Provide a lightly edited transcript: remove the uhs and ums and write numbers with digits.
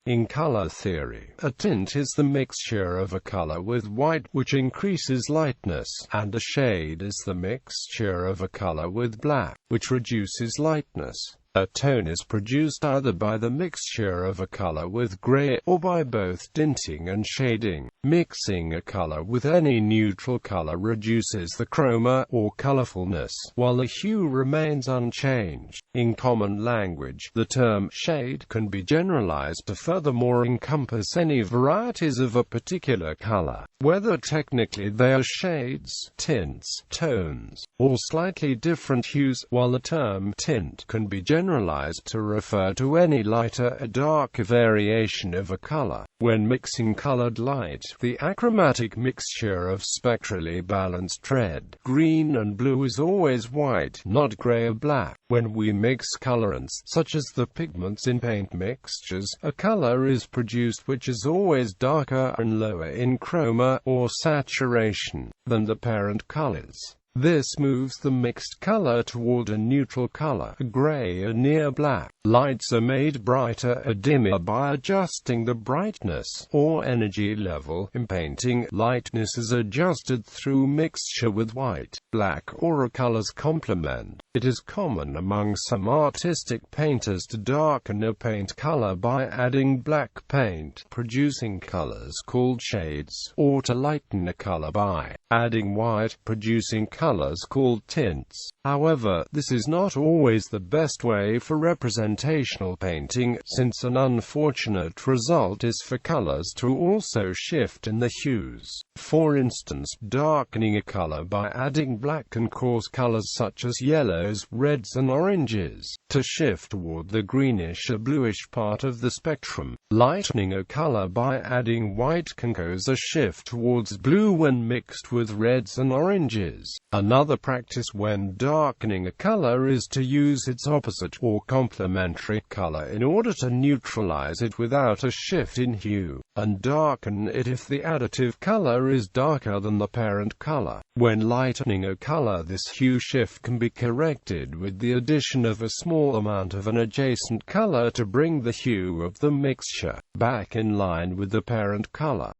In color theory, a tint is the mixture of a color with white, which increases lightness, and a shade is the mixture of a color with black, which reduces lightness. A tone is produced either by the mixture of a color with gray, or by both tinting and shading. Mixing a color with any neutral color reduces the chroma, or colorfulness, while the hue remains unchanged. In common language, the term shade can be generalized to furthermore encompass any varieties of a particular color, whether technically they are shades, tints, tones, or slightly different hues, while the term tint can be generalized to refer to any lighter or darker variation of a color. When mixing colored light, the achromatic mixture of spectrally balanced red, green and blue is always white, not gray or black. When we mix colorants, such as the pigments in paint mixtures, a color is produced which is always darker and lower in chroma, or saturation, than the parent colors. This moves the mixed color toward a neutral color, gray or near black. Lights are made brighter or dimmer by adjusting the brightness, or energy level. In painting, lightness is adjusted through mixture with white, black, or a color's complement. It is common among some artistic painters to darken a paint color by adding black paint, producing colors called shades, or to lighten a color by adding white, producing colors called tints. However, this is not always the best way for representational painting, since an unfortunate result is for colors to also shift in the hues. For instance, darkening a color by adding black can cause colors such as yellows, reds and oranges to shift toward the greenish or bluish part of the spectrum. Lightening a color by adding white can cause a shift towards blue when mixed with reds and oranges. Another practice when darkening a color is to use its opposite or complementary color in order to neutralize it without a shift in hue, and darken it if the additive color is darker than the parent color. When lightening a color, this hue shift can be corrected with the addition of a small amount of an adjacent color to bring the hue of the mixture back in line with the parent color.